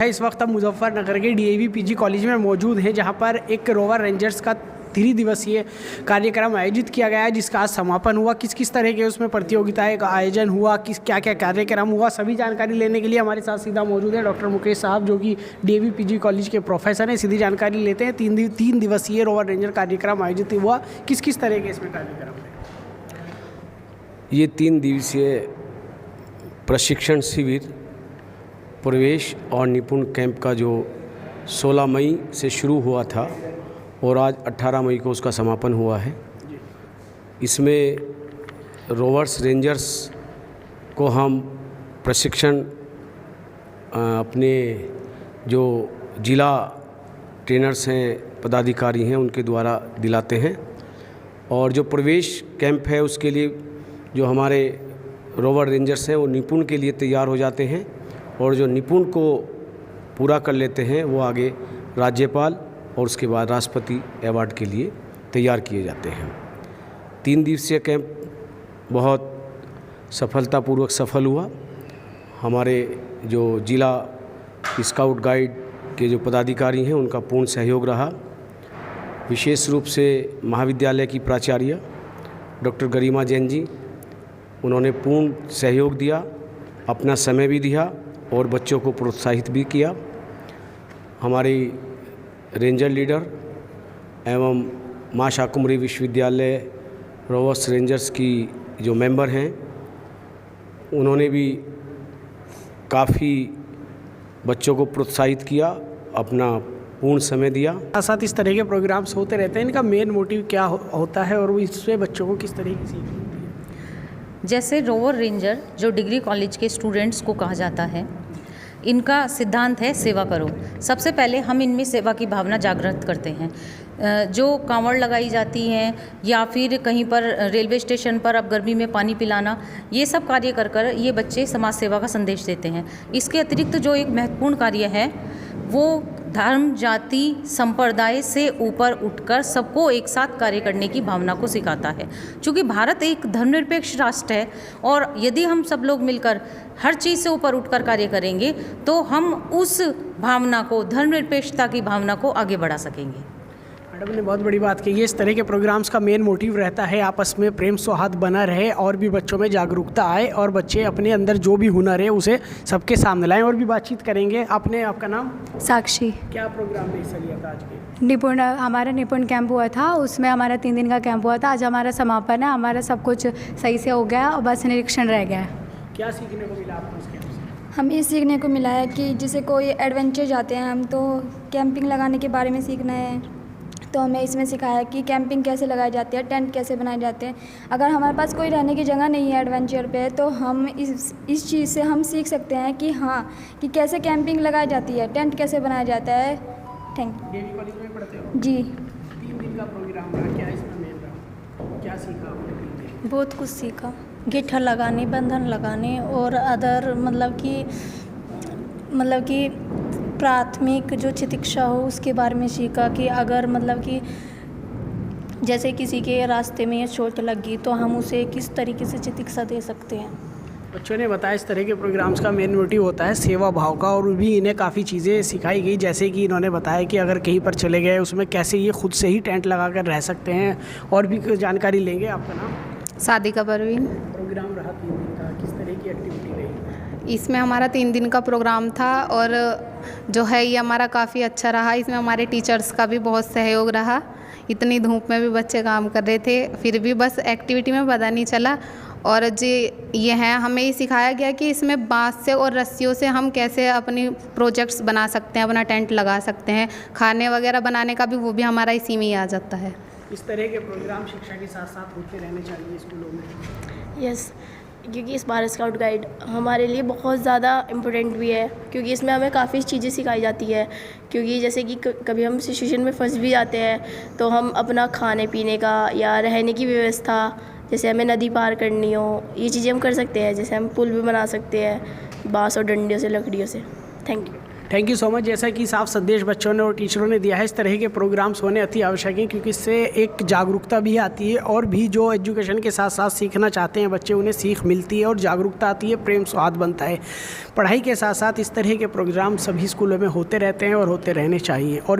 इस वक्त हम मुजफ्फरनगर के डीएवी पीजी कॉलेज में मौजूद हैं, जहां पर एक रोवर रेंजर्स का 3 दिवसीय कार्यक्रम आयोजित किया गया है, जिसका आज समापन हुआ। किस किस तरह के उसमें प्रतियोगिताएं का आयोजन हुआ, क्या क्या कार्यक्रम हुआ, सभी जानकारी लेने के लिए हमारे साथ सीधा मौजूद है डॉक्टर मुकेश साहब, जो कि डीएवी पीजी कॉलेज के प्रोफेसर हैं। सीधी जानकारी लेते हैं। 3 दिवसीय रोवर रेंजर कार्यक्रम आयोजित हुआ, किस किस तरह के इसमें कार्यक्रम है? ये 3 दिवसीय प्रशिक्षण शिविर प्रवेश और निपुण कैंप का जो 16 मई से शुरू हुआ था और आज 18 मई को उसका समापन हुआ है। इसमें रोवर्स रेंजर्स को हम प्रशिक्षण अपने जो जिला ट्रेनर्स हैं, पदाधिकारी हैं, उनके द्वारा दिलाते हैं। और जो प्रवेश कैंप है उसके लिए जो हमारे रोवर रेंजर्स हैं वो निपुण के लिए तैयार हो जाते हैं, और जो निपुण को पूरा कर लेते हैं वो आगे राज्यपाल और उसके बाद राष्ट्रपति अवार्ड के लिए तैयार किए जाते हैं। 3 दिवसीय कैंप बहुत सफलतापूर्वक सफल हुआ। हमारे जो जिला स्काउट गाइड के जो पदाधिकारी हैं उनका पूर्ण सहयोग रहा। विशेष रूप से महाविद्यालय की प्राचार्य डॉक्टर गरिमा जैन जी, उन्होंने पूर्ण सहयोग दिया, अपना समय भी दिया और बच्चों को प्रोत्साहित भी किया। हमारी रेंजर लीडर एवं माँ शाकुंभरी विश्वविद्यालय रोवर्स रेंजर्स की जो मेंबर हैं, उन्होंने भी काफ़ी बच्चों को प्रोत्साहित किया, अपना पूर्ण समय दिया। साथ इस तरह के प्रोग्राम्स होते रहते हैं, इनका मेन मोटिव क्या होता है और इससे बच्चों को किस तरह की सीख मिलती है? जैसे रोवर रेंजर जो डिग्री कॉलेज के स्टूडेंट्स को कहा जाता है, इनका सिद्धांत है सेवा करो। सबसे पहले हम इनमें सेवा की भावना जागृत करते हैं। जो कांवड़ लगाई जाती हैं या फिर कहीं पर रेलवे स्टेशन पर अब गर्मी में पानी पिलाना, ये सब कार्य कर कर ये बच्चे समाज सेवा का संदेश देते हैं। इसके अतिरिक्त जो एक महत्वपूर्ण कार्य है वो धर्म, जाति, संप्रदाय से ऊपर उठकर सबको एक साथ कार्य करने की भावना को सिखाता है। क्योंकि भारत एक धर्मनिरपेक्ष राष्ट्र है और यदि हम सब लोग मिलकर हर चीज़ से ऊपर उठकर कार्य करेंगे तो हम उस भावना को, धर्मनिरपेक्षता की भावना को आगे बढ़ा सकेंगे। मैडम ने बहुत बड़ी बात कही है। इस तरह के प्रोग्राम्स का मेन मोटिव रहता है आपस में प्रेम सौहार्द बना रहे और भी बच्चों में जागरूकता आए और बच्चे अपने अंदर जो भी हुनर है उसे सबके सामने लाएं। और भी बातचीत करेंगे। आपका नाम? साक्षी। क्या प्रोग्राम में हिस्सा लिया था आज के? हमारा निपुण कैंप हुआ था, उसमें हमारा 3 दिन का कैंप हुआ था। आज हमारा समापन है। हमारा सब कुछ सही से हो गया और बस निरीक्षण रह गया है। क्या सीखने को मिला आपको इस कैंप से? हमें ये सीखने को मिला है कि जैसे कोई एडवेंचर जाते हैं हम, तो कैंपिंग लगाने के बारे में सीखना है। तो हमें इसमें सिखाया कि कैंपिंग कैसे लगाई जाती है, टेंट कैसे बनाए जाते हैं। अगर हमारे पास कोई रहने की जगह नहीं है एडवेंचर पे, तो हम इस चीज़ से हम सीख सकते हैं कि हाँ, कि कैसे कैंपिंग लगाई जाती है, टेंट कैसे बनाया जाता है। Thank you. डीएवी कॉलेज में पढ़ते हो? जी। 3 दिन का प्रोग्राम रहा, क्या इसमें मेन रहा, क्या सीखा आपने? बहुत कुछ सीखा। गिट्ठा लगाने, बंधन लगाने और अदर मतलब कि प्राथमिक जो चिकित्सा हो उसके बारे में सीखा कि अगर मतलब कि जैसे किसी के रास्ते में चोट लगी तो हम उसे किस तरीके से चिकित्सा दे सकते हैं। बच्चों ने बताया इस तरह के प्रोग्राम्स का मेन मोटिव होता है सेवा भाव का, और भी इन्हें काफ़ी चीज़ें सिखाई गई। जैसे कि इन्होंने बताया कि अगर कहीं पर चले गए उसमें कैसे ये खुद से ही टेंट लगा कर रह सकते हैं, और भी जानकारी लेंगे। आपका नाम? सादिका परवीन। प्रोग्राम रहा 3 दिन का, किस तरह की एक्टिविटी रही? इसमें हमारा 3 दिन का प्रोग्राम था और जो है ये हमारा काफ़ी अच्छा रहा। इसमें हमारे टीचर्स का भी बहुत सहयोग रहा। इतनी धूप में भी बच्चे काम कर रहे थे, फिर भी बस एक्टिविटी में पता नहीं चला। और ये है, हमें ये सिखाया गया कि इसमें बांस से और रस्सियों से हम कैसे अपनी प्रोजेक्ट्स बना सकते हैं, अपना टेंट लगा सकते हैं। खाने वगैरह बनाने का भी वो भी हमारा इसी में ही आ जाता है। इस तरह के प्रोग्राम शिक्षा के साथ साथ होते रहने चाहिए स्कूलों में। यस, क्योंकि इस बार स्काउट गाइड हमारे लिए बहुत ज़्यादा इम्पोर्टेंट भी है, क्योंकि इसमें हमें काफ़ी चीज़ें सिखाई जाती है। क्योंकि जैसे कि कभी हम सिचुएशन में फंस भी जाते हैं तो हम अपना खाने पीने का या रहने की व्यवस्था, जैसे हमें नदी पार करनी हो, ये चीज़ें हम कर सकते हैं। जैसे हम पुल भी बना सकते हैं बांस और डंडियों से, लकड़ियों से। Thank you. Thank you so much. जैसा कि साफ संदेश बच्चों ने और टीचरों ने दिया है, इस तरह के प्रोग्राम्स होने अति आवश्यक हैं, क्योंकि इससे एक जागरूकता भी आती है और भी जो एजुकेशन के साथ साथ सीखना चाहते हैं बच्चे, उन्हें सीख मिलती है और जागरूकता आती है, प्रेम स्वाद बनता है। पढ़ाई के साथ साथ इस तरह के प्रोग्राम सभी स्कूलों में होते रहते हैं और होते रहने चाहिए। और